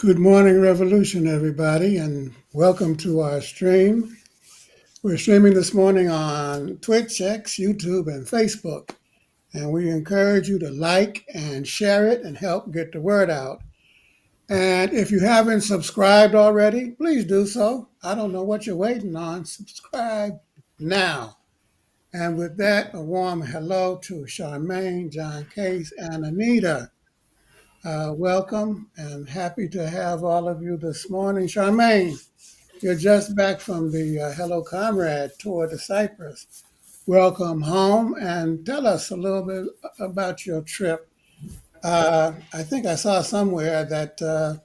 Good morning, Revolution, everybody, and welcome to our stream. We're streaming this morning on Twitch, X, YouTube, and Facebook, and we encourage you to like and share it and help get the word out. And if you haven't subscribed already, please do so. I don't know what you're waiting on. Subscribe now. And with that, a warm hello to Charmaine, John Case, and Anita. Welcome and happy to have all of you this morning. Charmaine, you're just back from the Hello Comrade tour to Cyprus. Welcome home and tell us a little bit about your trip. I think I saw somewhere that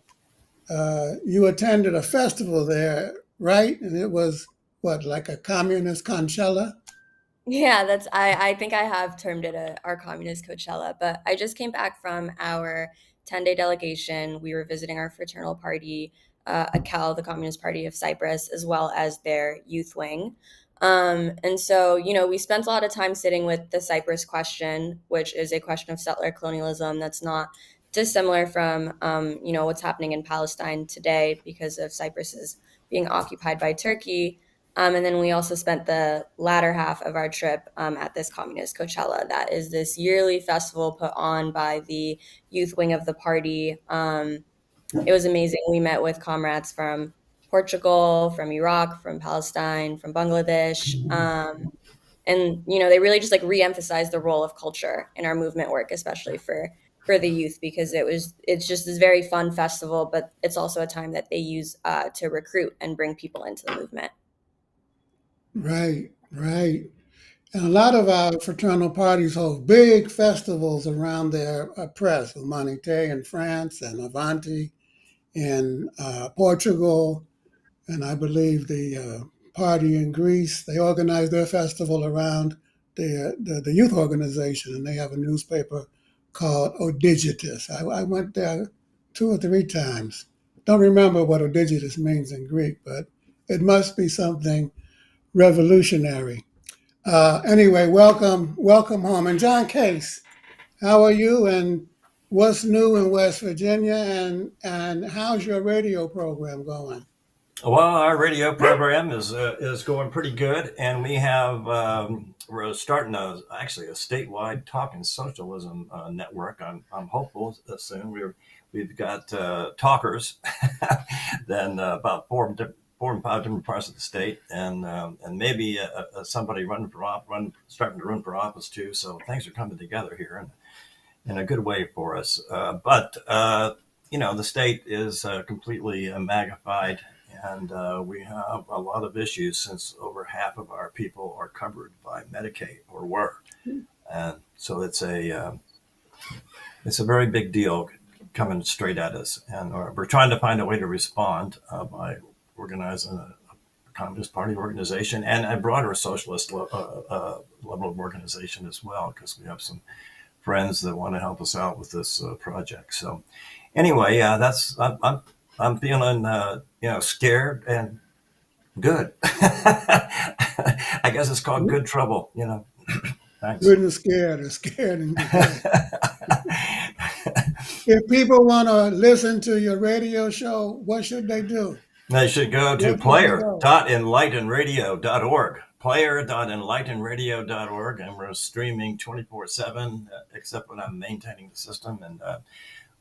you attended a festival there, right? And it was what, like a communist Conchella? Yeah, I think I have termed it our communist Coachella, but I just came back from our 10-day delegation. We were visiting our fraternal party, ACAL, the Communist Party of Cyprus, as well as their youth wing. And so, we spent a lot of time sitting with the Cyprus question, which is a question of settler colonialism that's not dissimilar from, what's happening in Palestine today because of Cyprus's being occupied by Turkey. And then we also spent the latter half of our trip at this communist Coachella. That is this yearly festival put on by the youth wing of the party. It was amazing. We met with comrades from Portugal, from Iraq, from Palestine, from Bangladesh. And, they really just like re-emphasized the role of culture in our movement work, especially for the youth, because it's just this very fun festival, but it's also a time that they use to recruit and bring people into the movement. Right, right. And a lot of our fraternal parties hold big festivals around their press, Humanité in France and Avanti in Portugal, and I believe the party in Greece. They organize their festival around the youth organization, and they have a newspaper called Odigitus. I went there 2 or 3 times. Don't remember what Odigitus means in Greek, but it must be something revolutionary. Anyway, welcome home. And John Case, how are you? And what's new in West Virginia? And how's your radio program going? Well, our radio program is going pretty good, and we're starting actually a statewide talking socialism network. I'm hopeful that soon we've got talkers, then about four and five different parts of the state, and maybe somebody starting to run for office too. So things are coming together here in a good way for us. But the state is completely magnified. And we have a lot of issues since over half of our people are covered by Medicaid or were. And so it's a very big deal coming straight at us. And we're trying to find a way to respond by organizing a Communist Party organization and a broader socialist level of organization as well, because we have some friends that want to help us out with this project. So anyway, I'm feeling, scared and good. I guess it's called good trouble, Thanks. Good and scared, or scared and good. If people want to listen to your radio show, what should they do? They should go to player.enlightenradio.org. Player.enlightenradio.org, and we're streaming 24/7, except when I'm maintaining the system. And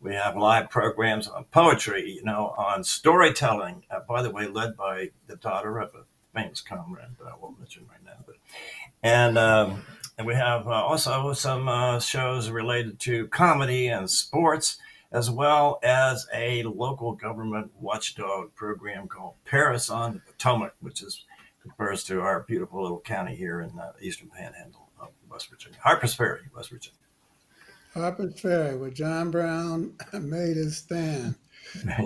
we have live programs on poetry, on storytelling, by the way, led by the daughter of a famous comrade that I won't mention right now. And we have also some shows related to comedy and sports, as well as a local government watchdog program called Paris on the Potomac, which refers to our beautiful little county here in the Eastern Panhandle of West Virginia, Harpers Ferry, West Virginia. Harpers Ferry, where John Brown made his stand.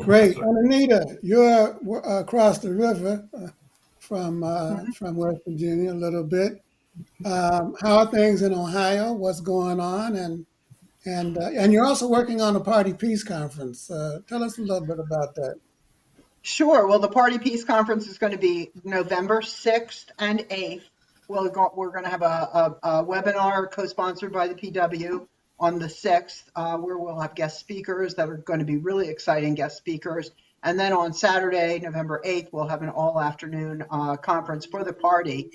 Great. And Anita, you're across the river from West Virginia a little bit. How are things in Ohio? What's going on? And you're also working on a party peace conference. Tell us a little bit about that. Sure. Well, the Party Peace Conference is going to be November 6th and 8th. We're going to have a webinar co-sponsored by the PW on the 6th, where we'll have guest speakers that are going to be really exciting guest speakers. And then on Saturday, November 8th, we'll have an all-afternoon conference for the party,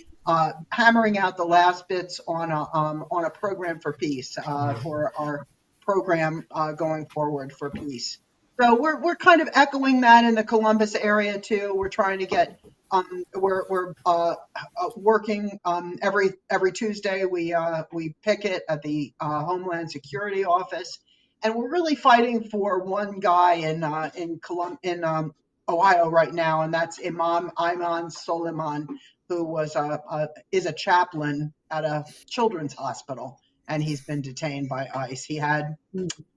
hammering out the last bits on a program for peace, for our program going forward for peace. So we're kind of echoing that in the Columbus area too. We're trying to get we're working every Tuesday. We picket at the Homeland Security Office, and we're really fighting for one guy in Ohio right now, and that's Imam Ayman Soleiman, who is a chaplain at a children's hospital, and he's been detained by ICE.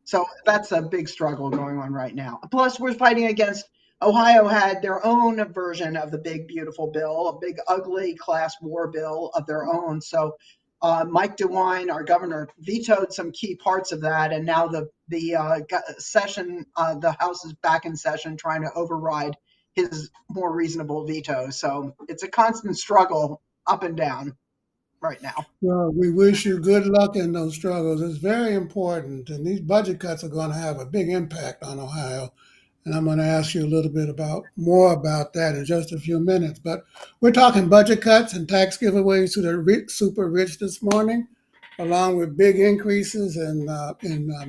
So that's a big struggle going on right now. Plus, we're fighting against Ohio had their own version of the big, beautiful bill, a big, ugly class war bill of their own. So Mike DeWine, our governor, vetoed some key parts of that. And now the session, the House is back in session trying to override his more reasonable veto. So it's a constant struggle up and down right now. Well, we wish you good luck in those struggles. It's very important, and these budget cuts are going to have a big impact on Ohio. And I'm going to ask you a little bit more about that in just a few minutes. But we're talking budget cuts and tax giveaways to the rich, super rich this morning, along with big increases in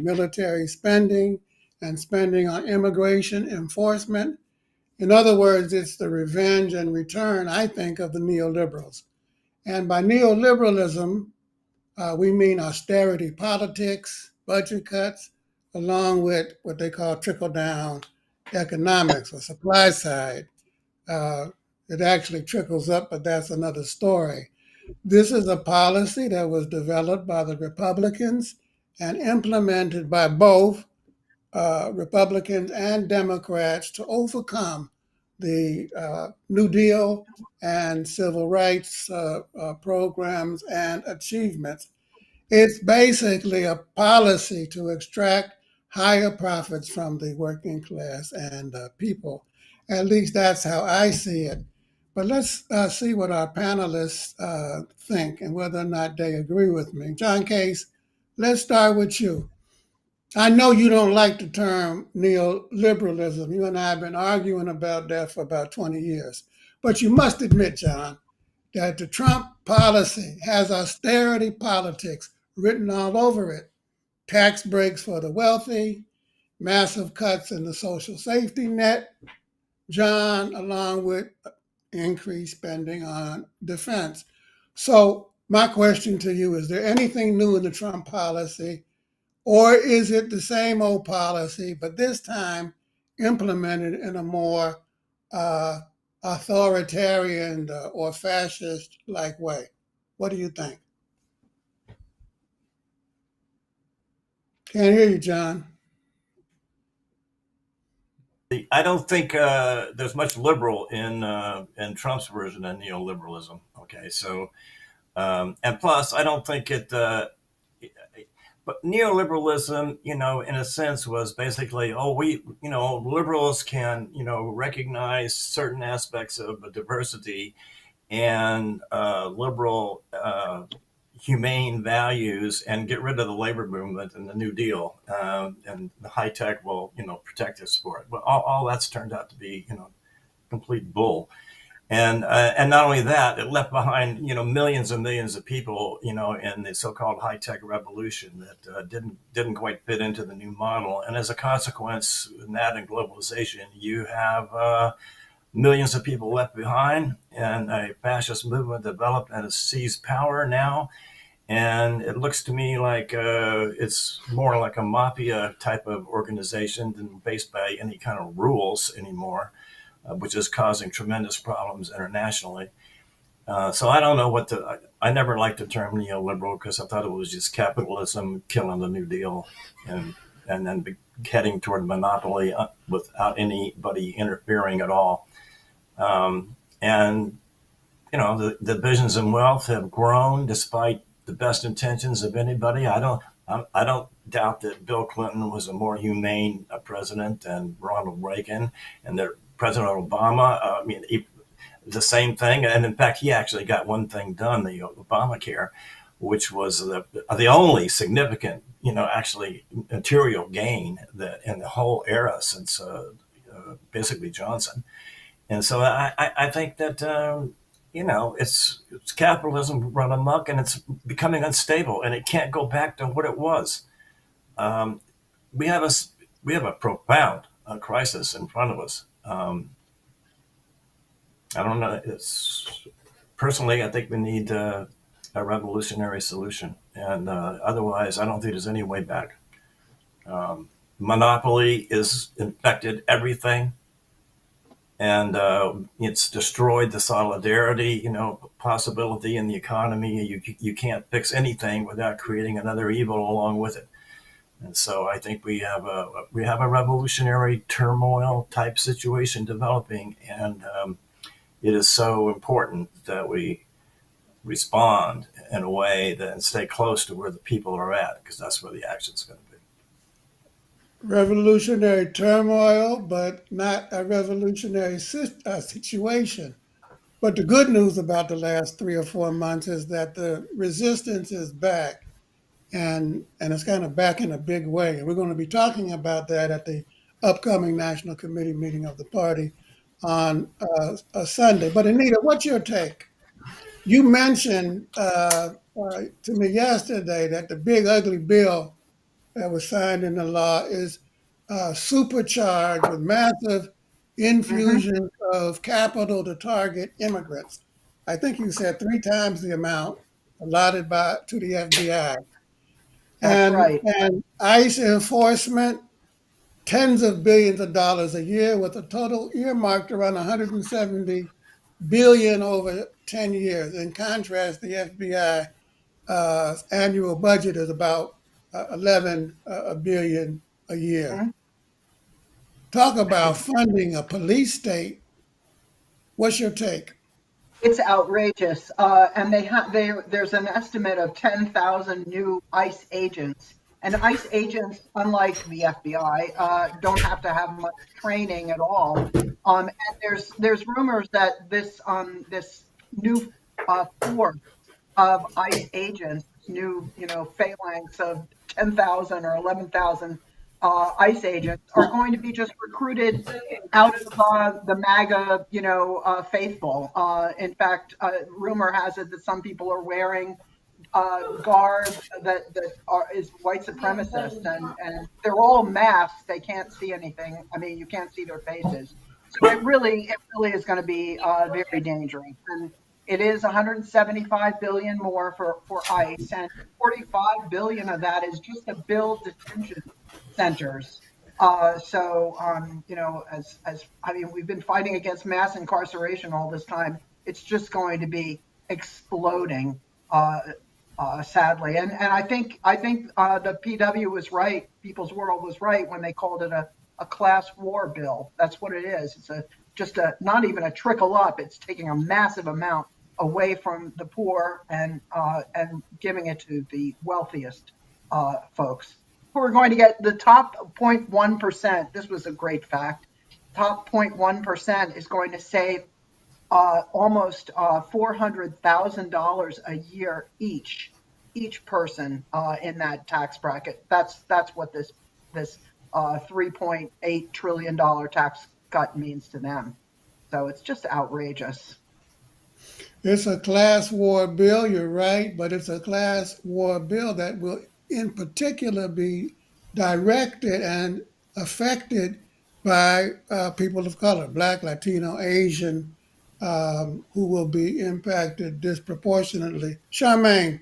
military spending and spending on immigration enforcement. In other words, it's the revenge and return, I think, of the neoliberals. And by neoliberalism, we mean austerity politics, budget cuts, along with what they call trickle down economics or supply side. It actually trickles up, but that's another story. This is a policy that was developed by the Republicans and implemented by both Republicans and Democrats to overcome the New Deal and civil rights programs and achievements. It's basically a policy to extract higher profits from the working class and people. At least that's how I see it. But let's see what our panelists think and whether or not they agree with me. John Case, let's start with you. I know you don't like the term neoliberalism. You and I have been arguing about that for about 20 years. But you must admit, John, that the Trump policy has austerity politics written all over it. Tax breaks for the wealthy, massive cuts in the social safety net, John, along with increased spending on defense. So my question to you, is there anything new in the Trump policy? Or is it the same old policy, but this time implemented in a more authoritarian or fascist-like way? What do you think? Can't hear you, John. I don't think there's much liberal in Trump's version of neoliberalism. Okay, so and plus, I don't think it. But neoliberalism, in a sense, was basically, liberals can, recognize certain aspects of diversity and liberal humane values and get rid of the labor movement and the New Deal, and the high tech will, protect us for it. But all that's turned out to be, complete bull. And not only that, it left behind, millions and millions of people, in the so-called high-tech revolution that didn't quite fit into the new model. And as a consequence, in that and globalization, you have millions of people left behind, and a fascist movement developed and has seized power now. And it looks to me like it's more like a mafia type of organization than based by any kind of rules anymore, which is causing tremendous problems internationally. So I don't know I never liked the term neoliberal because I thought it was just capitalism killing the New Deal and then heading toward monopoly without anybody interfering at all. And, the divisions in wealth have grown despite the best intentions of anybody. I don't doubt that Bill Clinton was a more humane president than Ronald Reagan, and that President Obama, the same thing. And in fact, he actually got one thing done, the Obamacare. which was the only significant, actually material gain that in the whole era since basically Johnson. And so I think that it's capitalism run amok, and it's becoming unstable, and it can't go back to what it was. Um, we have a we have a profound crisis in front of us. I don't know. It's personally, I think we need a revolutionary solution, and otherwise, I don't think there's any way back. Monopoly is infected everything, and it's destroyed the solidarity, possibility in the economy. You can't fix anything without creating another evil along with it. And so I think we have a revolutionary turmoil type situation developing, and it is so important that we respond in a way that and stay close to where the people are at, because that's where the action's going to be. Revolutionary turmoil, but not a revolutionary situation. But the good news about the last 3 or 4 months is that the resistance is back, and it's kind of back in a big way. And we're going to be talking about that at the upcoming National Committee meeting of the party on a Sunday. But Anita, what's your take? You mentioned to me yesterday that the big ugly bill that was signed into law is supercharged with massive Hmm. infusion of capital to target immigrants. I think you said 3 times the amount allotted to the FBI. That's And, right. and ICE enforcement, tens of billions of dollars a year, with a total earmarked around 170 billion over 10 years. In contrast, the FBI annual budget is about 11 billion a year. Mhm. Talk about funding a police state. What's your take? It's outrageous. And there's an estimate of 10,000 new ICE agents. And ICE agents, unlike the FBI, don't have to have much training at all. And there's rumors that this new force of ICE agents, new phalanx of 10,000 or 11,000 ICE agents, are going to be just recruited out of the MAGA, faithful. In fact, rumor has it that some people are wearing garb that is white supremacist, and they're all masked. They can't see anything. I mean, you can't see their faces. So it really is going to be very dangerous. And it is 175 billion more for ICE, and 45 billion of that is just to build detention centers. As I mean, we've been fighting against mass incarceration all this time. It's just going to be exploding, uh, sadly. And I think the PW was right. People's World was right when they called it a class war bill. That's what it is. It's just a not even a trickle up. It's taking a massive amount away from the poor and giving it to the wealthiest folks. We're going to get the top 0.1%. This was a great fact. Top 0.1% is going to save almost $400,000 a year each person in that tax bracket. That's what this $3.8 trillion tax cut means to them. So it's just outrageous. It's a class war bill, you're right, but it's a class war bill that will, in particular, be directed and affected by people of color, Black, Latino, Asian, who will be impacted disproportionately. Charmaine,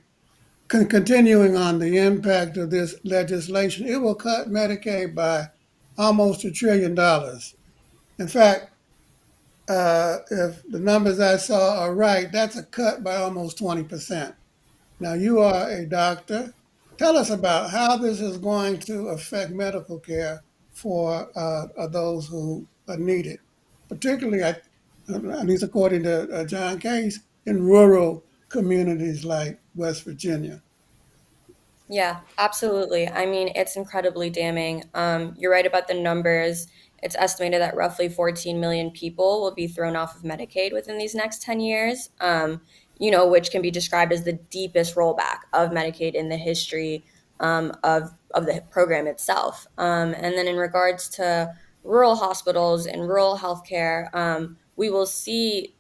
continuing on the impact of this legislation, it will cut Medicaid by almost $1 trillion. In fact, if the numbers I saw are right, that's a cut by almost 20%. Now, you are a doctor. Tell us about how this is going to affect medical care for those who need it, particularly, at least according to John Case, in rural communities like West Virginia. Yeah, absolutely. I mean, it's incredibly damning. You're right about the numbers. It's estimated that roughly 14 million people will be thrown off of Medicaid within these next 10 years. which can be described as the deepest rollback of Medicaid in the history of the program itself. And then in regards to rural hospitals and rural healthcare, we'll see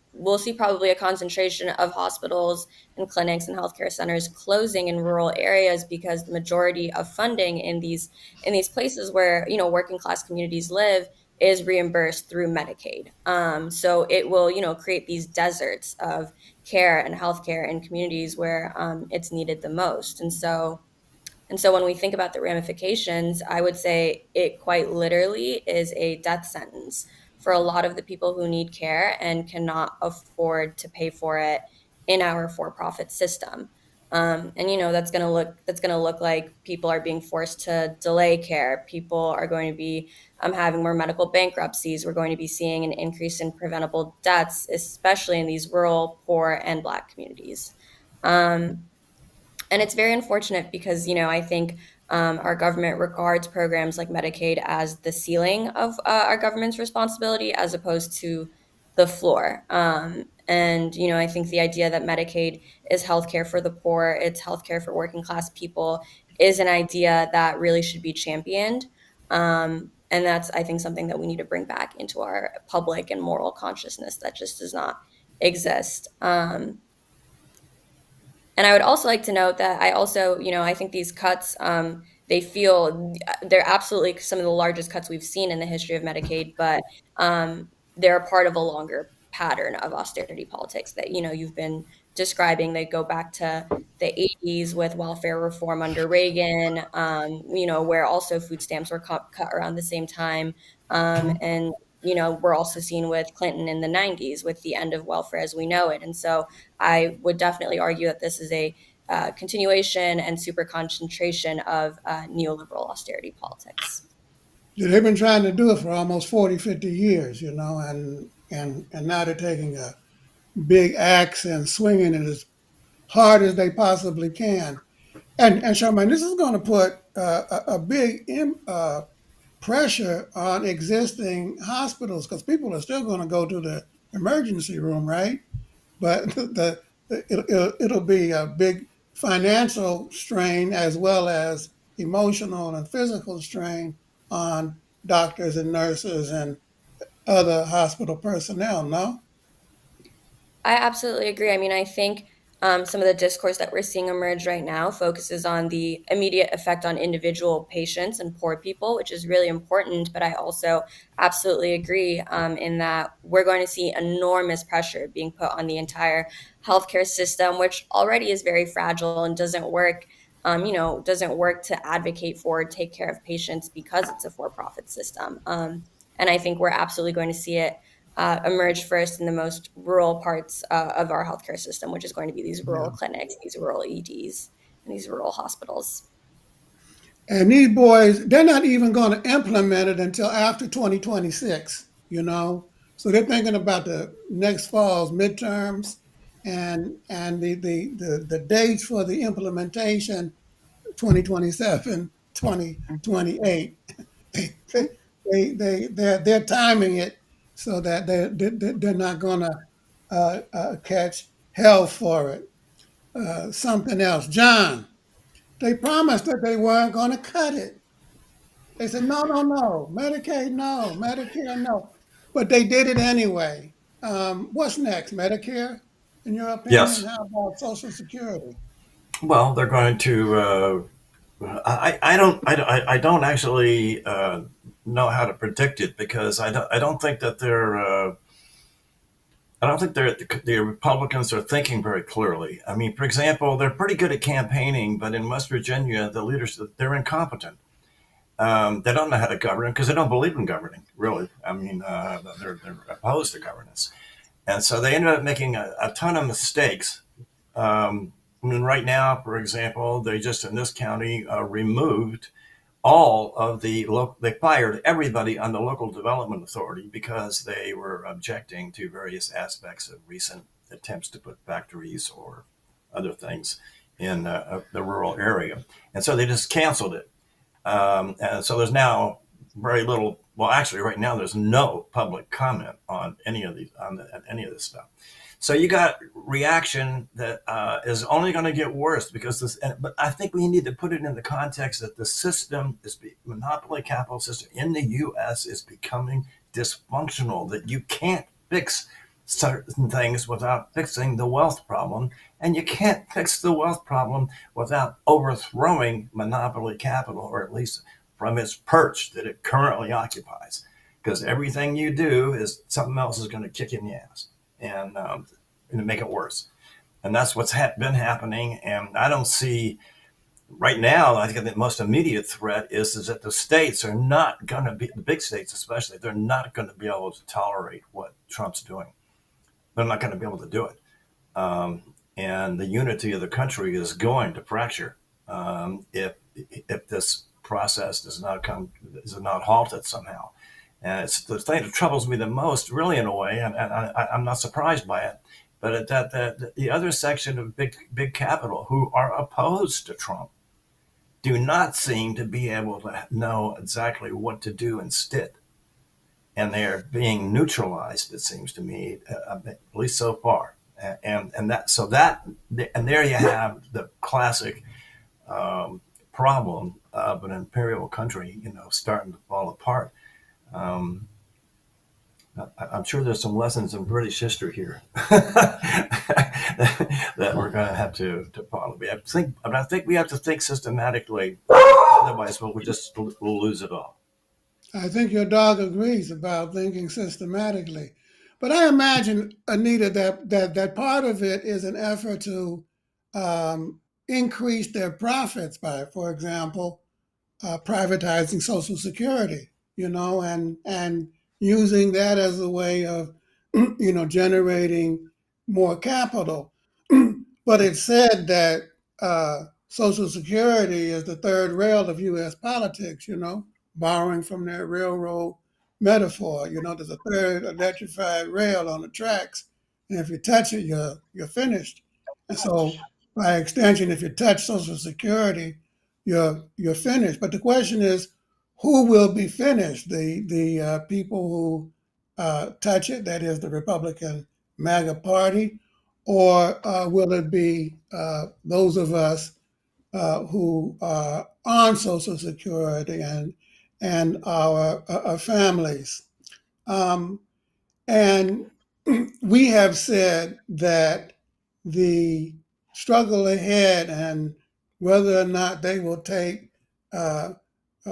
probably a concentration of hospitals and clinics and healthcare centers closing in rural areas because the majority of funding in these places where working class communities live is reimbursed through Medicaid. So it will create these deserts of care and healthcare in communities where it's needed the most. And so when we think about the ramifications, I would say it quite literally is a death sentence for a lot of the people who need care and cannot afford to pay for it in our for-profit system. And that's going to look like people are being forced to delay care. People are going to be having more medical bankruptcies. We're going to be seeing an increase in preventable deaths, especially in these rural, poor, and Black communities. Um, and it's very unfortunate because I think our government regards programs like Medicaid as the ceiling of our government's responsibility as opposed to the floor. And I think the idea that Medicaid is healthcare for the poor, it's healthcare for working class people, is an idea that really should be championed. And that's, I think, something that we need to bring back into our public and moral consciousness that just does not exist. And I would also like to note that I think these cuts, they're absolutely some of the largest cuts we've seen in the history of Medicaid, but they're a part of a longer pattern of austerity politics that, you've been describing. They go back to the 80s with welfare reform under Reagan, where also food stamps were cut around the same time. And, we're also seen with Clinton in the 90s with the end of welfare as we know it. And so I would definitely argue that this is a continuation and super concentration of neoliberal austerity politics. Yeah, they've been trying to do it for almost 40, 50 years, and now they're taking a big axe and swinging it as hard as they possibly can. And Charmaine, this is going to put a big pressure on existing hospitals because people are still going to go to the emergency room, right? But it'll be a big financial strain as well as emotional and physical strain on doctors and nurses and other hospital personnel. No. I absolutely agree. I mean, I think some of the discourse that we're seeing emerge right now focuses on the immediate effect on individual patients and poor people, which is really important. But I also absolutely agree in that we're going to see enormous pressure being put on the entire healthcare system, which already is very fragile and doesn't work. Doesn't work to advocate for, take care of patients because it's a for-profit system. And I think we're absolutely going to see it emerge first in the most rural parts of our healthcare system, which is going to be these rural Yeah. clinics, these rural EDs, and these rural hospitals. And these boys, they're not even going to implement it until after 2026, So they're thinking about the next fall's midterms and the dates for the implementation 2027, 2028. They're timing it so that they're not going to catch hell for it. Something else. John, they promised that they weren't going to cut it. They said, no, no, no, Medicaid, no, Medicare, no. But they did it anyway. What's next? Medicare, in your opinion? Yes. How about Social Security? Well, they're going to. I don't actually know how to predict it because I don't think that the Republicans are thinking very clearly. I mean, for example, they're pretty good at campaigning, but in West Virginia, the leaders they're incompetent. They don't know how to govern because they don't believe in governing. Really, I mean, they're opposed to governance, and so they ended up making a ton of mistakes. I mean, right now, for example, they just in this county removed all of they fired everybody on the local development authority because they were objecting to various aspects of recent attempts to put factories or other things in the rural area. And so they just canceled it. And so there's now very little, well, actually right now there's no public comment on any of these, any of this stuff. So you got reaction that is only going to get worse because this. But I think we need to put it in the context that the system is monopoly capital system in the U.S. is becoming dysfunctional. That you can't fix certain things without fixing the wealth problem, and you can't fix the wealth problem without overthrowing monopoly capital, or at least from its perch that it currently occupies. Because everything you do is something else is going to kick in the ass and make it worse. And that's what's been happening. And I don't see right now, I think the most immediate threat is that the states are not going to be, the big states especially, they're not going to be able to tolerate what Trump's doing. They're not going to be able to do it. And the unity of the country is going to fracture if this process is not halted somehow. And it's the thing that troubles me the most, really, in a way, and I'm not surprised by it. But that the other section of big capital who are opposed to Trump do not seem to be able to know exactly what to do instead, and they are being neutralized. It seems to me, at least so far. And there you have the classic problem of an imperial country, starting to fall apart. I'm sure there's some lessons in British history here that we're going to have to follow. I think we have to think systematically. Otherwise, we'll lose it all. I think your dog agrees about thinking systematically. But I imagine, Anita, that part of it is an effort to increase their profits by, for example, privatizing Social Security, and using that as a way of, generating more capital. But it's said that Social Security is the third rail of U.S. politics, borrowing from their railroad metaphor. There's a third electrified rail on the tracks, and if you touch it, you're finished. And so, by extension, if you touch Social Security, you're finished. But the question is, who will be finished? The people who touch it, that is the Republican MAGA party, or will it be those of us who are on Social Security and our families? And we have said that the struggle ahead and whether or not they will take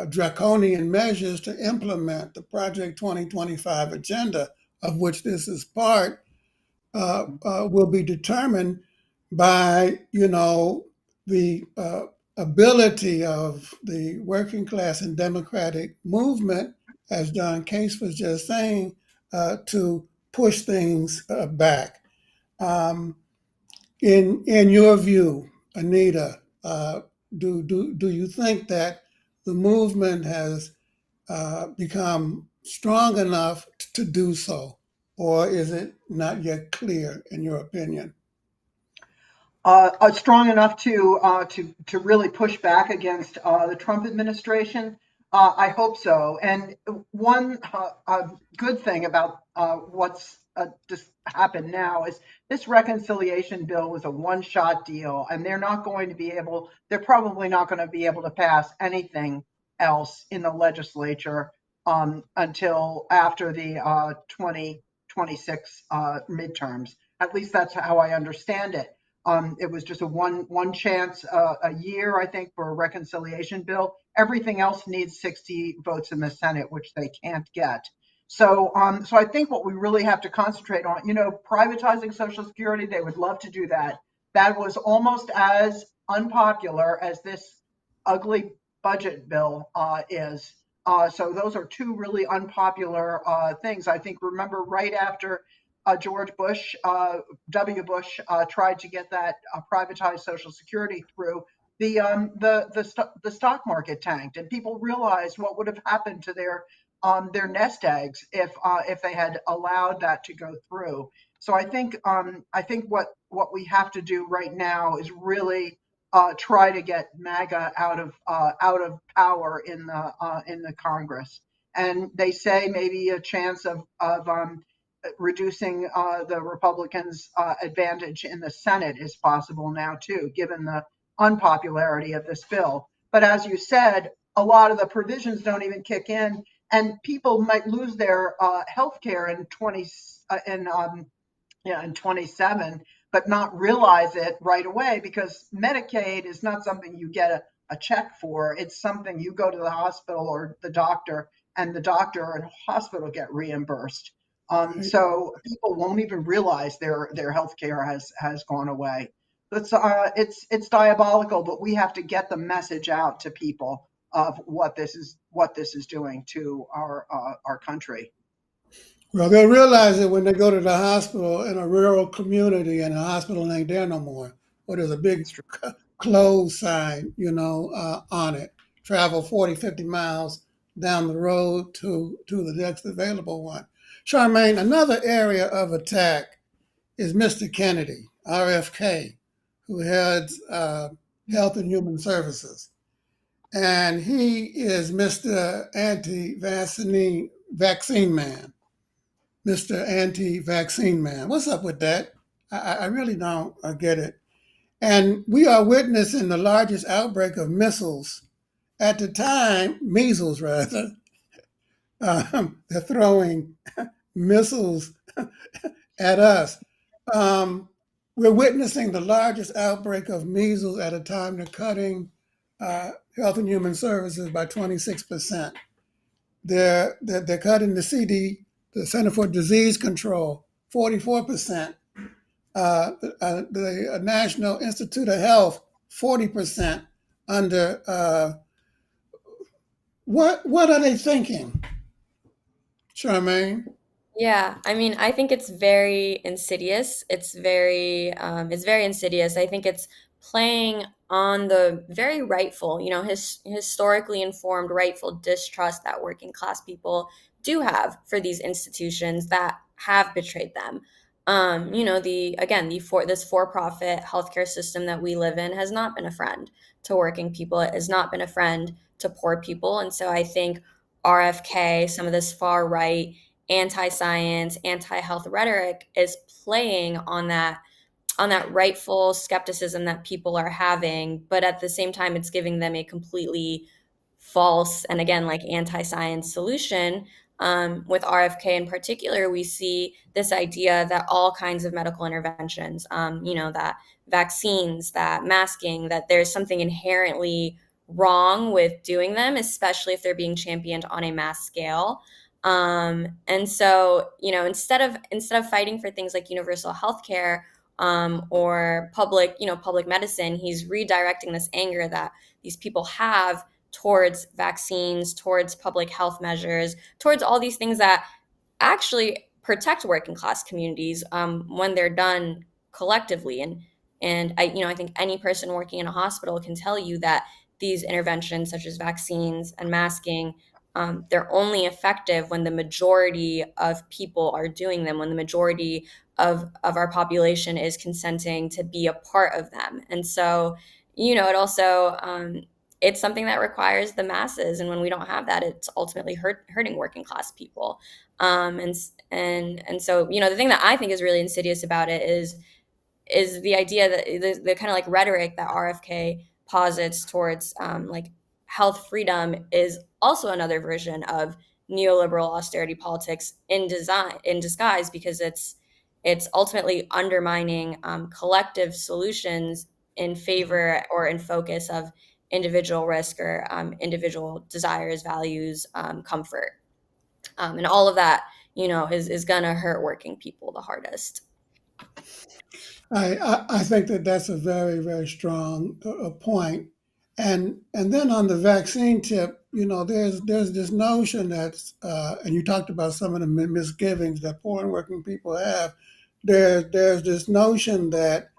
draconian measures to implement the Project 2025 agenda, of which this is part, will be determined by, the ability of the working class and democratic movement, as John Case was just saying, to push things back. In your view, Anita, do you think that the movement has become strong enough to do so, or is it not yet clear in your opinion? Strong enough to really push back against the Trump administration? I hope so. And one good thing about what's just happened now is this reconciliation bill was a one-shot deal, and they're probably not going to be able to pass anything else in the legislature until after the 2026 midterms. At least that's how I understand it. It was just a one chance a year, I think, for a reconciliation bill. Everything else needs 60 votes in the Senate, which they can't get. So I think what we really have to concentrate on, privatizing Social Security, they would love to do that. That was almost as unpopular as this ugly budget bill is. So those are two really unpopular things. I think, remember, right after George Bush, W. Bush, tried to get that privatized Social Security through, the stock market tanked, and people realized what would have happened to their nest eggs if they had allowed that to go through. So I think what we have to do right now is really try to get MAGA out of power in the Congress. And they say maybe a chance of reducing the Republicans' advantage in the Senate is possible now too, given the unpopularity of this bill. But as you said, a lot of the provisions don't even kick in, and people might lose their health care in 27, but not realize it right away, because Medicaid is not something you get a check for. It's something you go to the hospital or the doctor, and the doctor and hospital get reimbursed. So people won't even realize their health care has gone away. It's diabolical, but we have to get the message out to people of what this is doing to our country. Well, they'll realize it when they go to the hospital in a rural community and the hospital ain't there no more, or there's a big closed sign, on it. Travel 40, 50 miles down the road to the next available one. Charmaine, another area of attack is Mr. Kennedy, RFK, who heads Health and Human Services. And he is Mr. Vaccine Man. Mr. Anti-Vaccine Man. What's up with that? I really don't get it. And we are witnessing the largest outbreak of measles at the time, measles rather. They're throwing missiles at us. We're witnessing the largest outbreak of measles at a time they're cutting Health and Human Services by 26%. They're cutting the Center for Disease Control, 44%. The National Institute of Health, 40% under. What are they thinking, Charmaine? Yeah, I mean, I think it's very insidious. It's very insidious. I think it's playing on the very rightful, historically informed, rightful distrust that working class people do have for these institutions that have betrayed them. This for-profit healthcare system that we live in has not been a friend to working people. It has not been a friend to poor people, and so I think RFK, some of this far right anti-science, anti-health rhetoric is playing on that rightful skepticism that people are having, but at the same time it's giving them a completely false and again like anti-science solution. With RFK in particular, we see this idea that all kinds of medical interventions, that vaccines, that masking, that there's something inherently wrong with doing them, especially if they're being championed on a mass scale. And so, instead of fighting for things like universal health care, or public medicine, he's redirecting this anger that these people have towards vaccines, towards public health measures, towards all these things that actually protect working class communities when they're done collectively. And I think any person working in a hospital can tell you that these interventions, such as vaccines and masking, they're only effective when the majority of people are doing them, when the majority of our population is consenting to be a part of them. And so, it also it's something that requires the masses, and when we don't have that, it's ultimately hurting working class people. And so, the thing that I think is really insidious about it is the idea that the kind of like rhetoric that RFK posits towards like health freedom is also another version of neoliberal austerity politics in disguise, because it's ultimately undermining collective solutions in favor or in focus of individual risk or individual desires, values, comfort, and all of that is gonna hurt working people the hardest. I think that that's a very, very strong point. And then on the vaccine tip, there's this notion that's, and you talked about some of the misgivings that poor and working people have. There's this notion that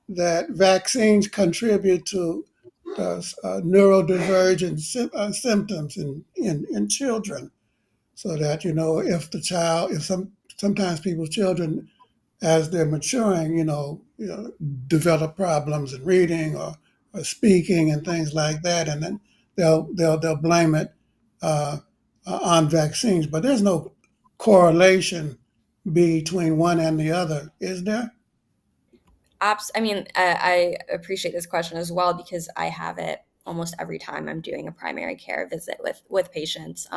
vaccines contribute to neurodivergent symptoms in children, so that sometimes people's children, as they're maturing, develop problems in reading or speaking and things like that, and then they'll blame it on vaccines. But there's no correlation between one and the other, is there? I mean, I appreciate this question as well because I have it almost every time I'm doing a primary care visit with patients.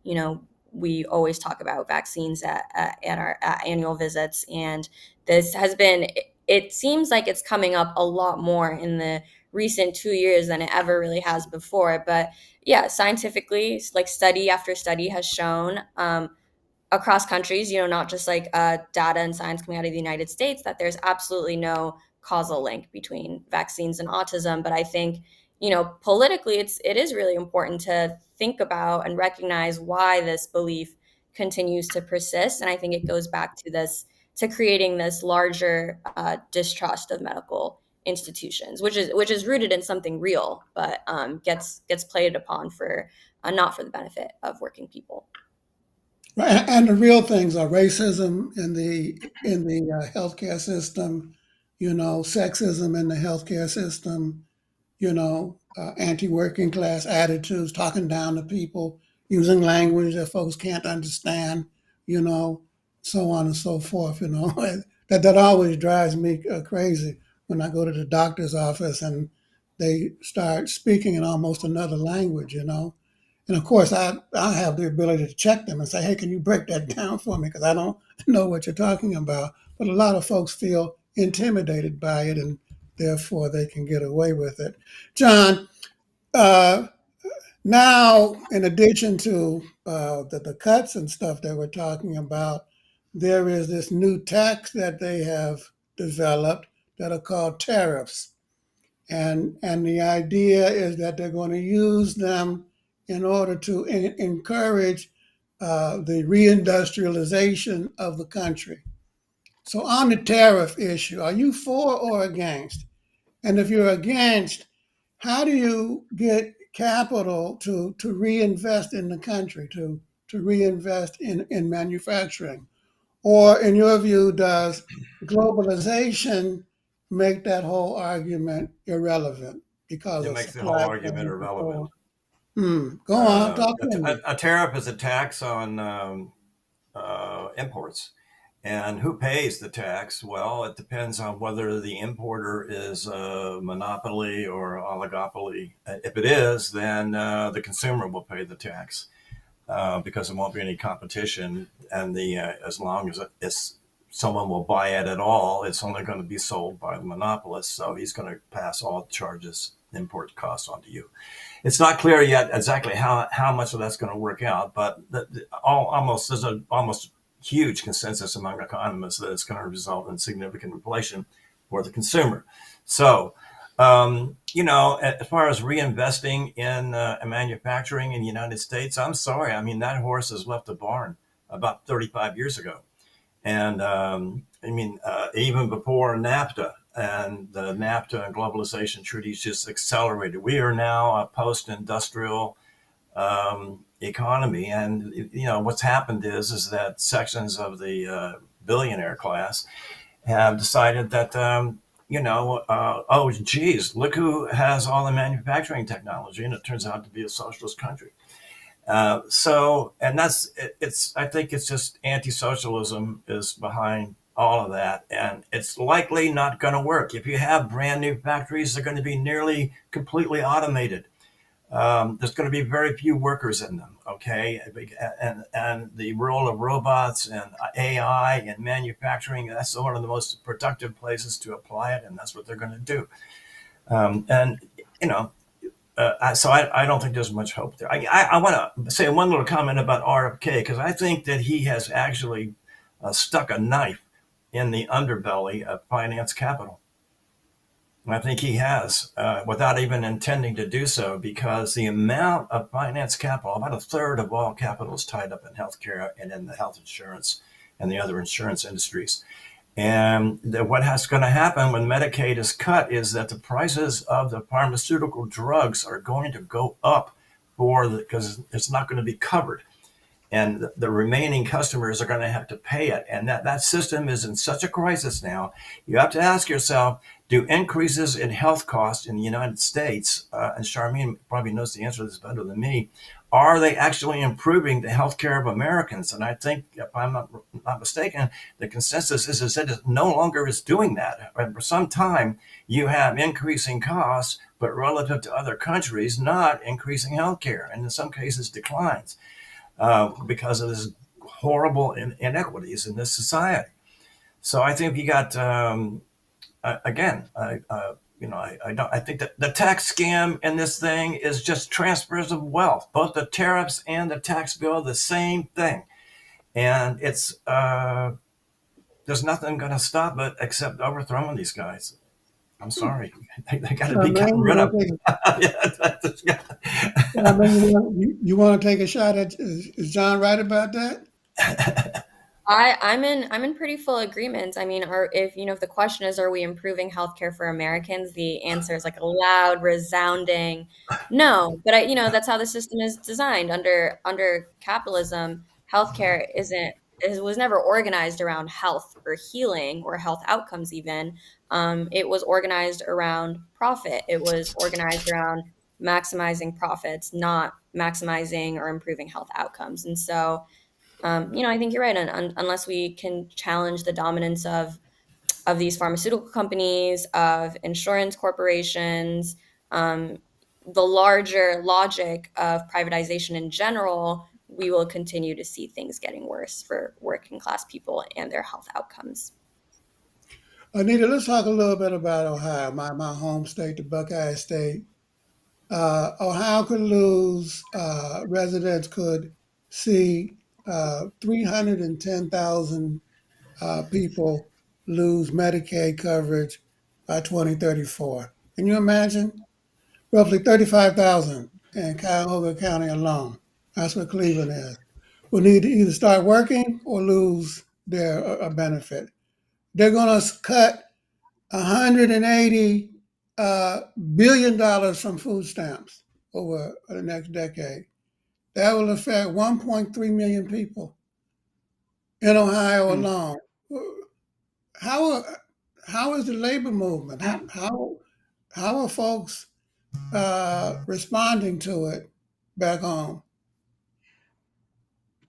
You know, we always talk about vaccines at our annual visits, and this has been. It seems like it's coming up a lot more in the recent 2 years than it ever really has before. But yeah, scientifically, like study after study has shown. Across countries, not just like data and science coming out of the United States, that there's absolutely no causal link between vaccines and autism. But I think, politically, it is really important to think about and recognize why this belief continues to persist. And I think it goes back to creating this larger distrust of medical institutions, which is rooted in something real, but gets played upon for not for the benefit of working people. Right. And the real things are racism in the healthcare system, sexism in the healthcare system, anti-working class attitudes, talking down to people, using language that folks can't understand, you know, so on and so forth. That always drives me crazy when I go to the doctor's office and they start speaking in almost another language. And of course, I have the ability to check them and say, hey, can you break that down for me? Because I don't know what you're talking about. But a lot of folks feel intimidated by it, and therefore they can get away with it. John, uh, now, in addition to the cuts and stuff that we're talking about, there is this new tax that they have developed that are called tariffs. And the idea is that they're going to use them in order to encourage the reindustrialization of the country. So on the tariff issue, are you for or against? And if you're against, how do you get capital to reinvest in the country, to reinvest in manufacturing? Or, in your view, does globalization make that whole argument irrelevant because It of makes the whole supply argument chain irrelevant. control? Go on, talk to me. A tariff is a tax on imports. And who pays the tax? Well, it depends on whether the importer is a monopoly or oligopoly. If it is, then the consumer will pay the tax because there won't be any competition. And as long as someone will buy it at all, it's only going to be sold by the monopolist. So he's going to pass all charges, import costs onto you. It's not clear yet exactly how much of that's going to work out, but there's an almost huge consensus among economists that it's going to result in significant inflation for the consumer. So, as far as reinvesting in manufacturing in the United States, I'm sorry. I mean, that horse has left the barn about 35 years ago. And even before NAFTA, and the NAFTA and globalization treaties just accelerated. We are now a post-industrial economy, and what's happened is that sections of the billionaire class have decided that oh geez, look who has all the manufacturing technology, and it turns out to be a socialist country. And I think it's just anti-socialism is behind all of that, and it's likely not going to work. If you have brand new factories, they're going to be nearly completely automated. There's going to be very few workers in them, okay? And the role of robots and AI and manufacturing, that's one of the most productive places to apply it, and that's what they're going to do. So I don't think there's much hope there. I want to say one little comment about RFK, because I think that he has actually stuck a knife in the underbelly of finance capital. I think he has, without even intending to do so, because the amount of finance capital, about a third of all capital, is tied up in healthcare and in the health insurance and the other insurance industries. And what's going to happen when Medicaid is cut is that the prices of the pharmaceutical drugs are going to go up because it's not going to be covered. And the remaining customers are going to have to pay it. And that system is in such a crisis now. You have to ask yourself, do increases in health costs in the United States, and Charmaine probably knows the answer to this better than me, are they actually improving the health care of Americans? And I think, if I'm not mistaken, the consensus is that it no longer is doing that. And for some time, you have increasing costs, but relative to other countries, not increasing health care, and in some cases declines because of this horrible inequities in this society. So I think you got again. I think that the tax scam in this thing is just transfers of wealth. Both the tariffs and the tax bill, the same thing, and it's there's nothing going to stop it except overthrowing these guys. I'm sorry, they got to be gotten rid of. You want to take a shot at? Is John right about that? I'm in pretty full agreement. I mean, if the question is, are we improving healthcare for Americans? The answer is like a loud, resounding no. But that's how the system is designed. Under capitalism, healthcare was never organized around health or healing or health outcomes even. It was organized around profit. It was organized around maximizing profits, not maximizing or improving health outcomes. And so I think you're right. Unless we can challenge the dominance of these pharmaceutical companies, of insurance corporations, um, the larger logic of privatization in general, we will continue to see things getting worse for working class people and their health outcomes. Anita, let's talk a little bit about Ohio, my home state, the Buckeye State. Ohio could lose, residents could see 310,000 people lose Medicaid coverage by 2034. Can you imagine? Roughly 35,000 in Cuyahoga County alone. That's what Cleveland is. Will need to either start working or lose their benefit. They're going to cut $180 billion from food stamps over the next decade. That will affect 1.3 million people in Ohio alone. How is the labor movement? How are folks responding to it back home?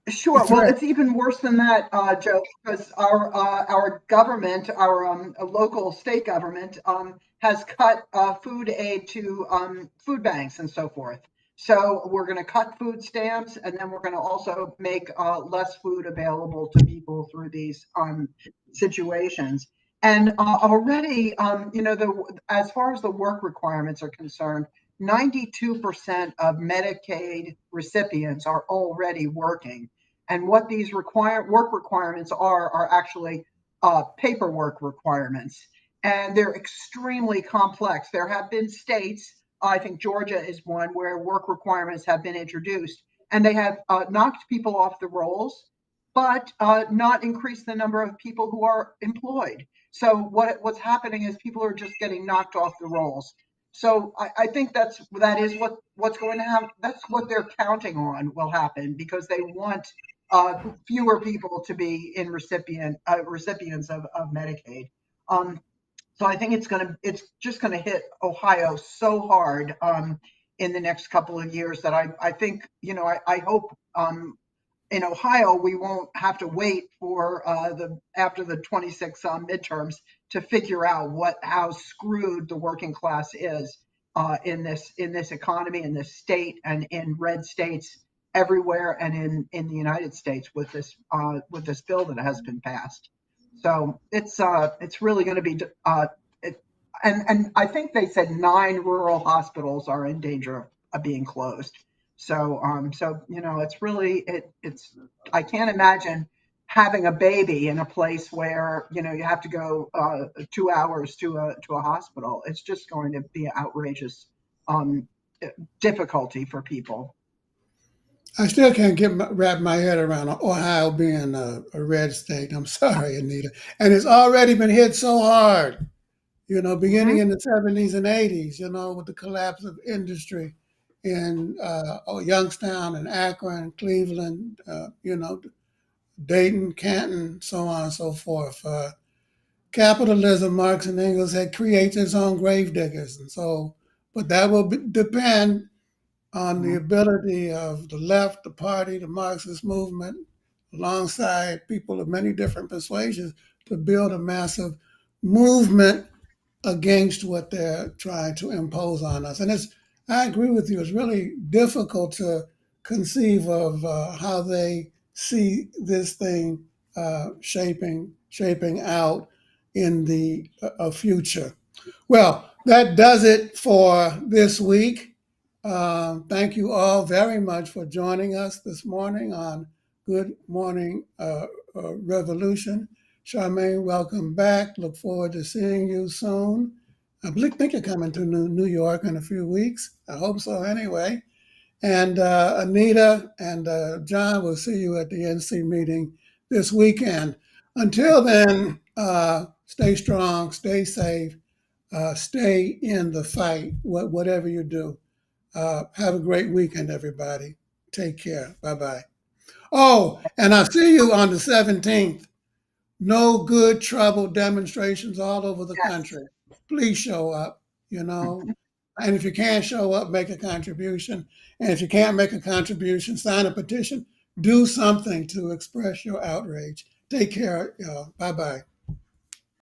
Sure. Well, it's even worse than that, Joe, because our government, our local state government, has cut food aid to food banks and so forth. So we're going to cut food stamps, and then we're going to also make less food available to people through these situations. And already, as far as the work requirements are concerned, 92% of Medicaid recipients are already working. And what these work requirements are actually paperwork requirements. And they're extremely complex. There have been states, I think Georgia is one, where work requirements have been introduced. And they have knocked people off the rolls, but not increased the number of people who are employed. So what's happening is people are just getting knocked off the rolls. So I think that is what's going to happen. That's what they're counting on will happen, because they want fewer people to be in recipients of Medicaid. So I think it's just gonna hit Ohio so hard in the next couple of years that I think I hope in Ohio, we won't have to wait for after the 26 midterms to figure out how screwed the working class is in this economy, in this state, and in red states everywhere, and in the United States with this bill that has been passed. So it's really going to be and I think they said 9 rural hospitals are in danger of being closed. So it's really it's I can't imagine having a baby in a place where you have to go 2 hours to a hospital. It's just going to be an outrageous difficulty for people. I still can't wrap my head around Ohio being a red state. I'm sorry, Anita. And it's already been hit so hard, beginning in the 70s and 80s, with the collapse of industry in Youngstown and Akron, Cleveland, Dayton, Canton, so on and so forth. Capitalism, Marx and Engels, had created its own gravediggers. And so, but that will depend on the ability of the left, the party, the Marxist movement, alongside people of many different persuasions, to build a massive movement against what they're trying to impose on us. And I agree with you, it's really difficult to conceive of how they see this thing shaping out in the future. Well, that does it for this week. Thank you all very much for joining us this morning on Good Morning Revolution. Charmaine, welcome back. Look forward to seeing you soon. I think you're coming to New York in a few weeks. I hope so anyway. And Anita and John, will see you at the NC meeting this weekend. Until then, stay strong, stay safe, stay in the fight, whatever you do. Have a great weekend, everybody. Take care. Bye-bye. Oh, and I'll see you on the 17th. No good trouble demonstrations all over the country. Please show up, And if you can't show up, make a contribution. And if you can't make a contribution, sign a petition. Do something to express your outrage. Take care, y'all. Bye-bye.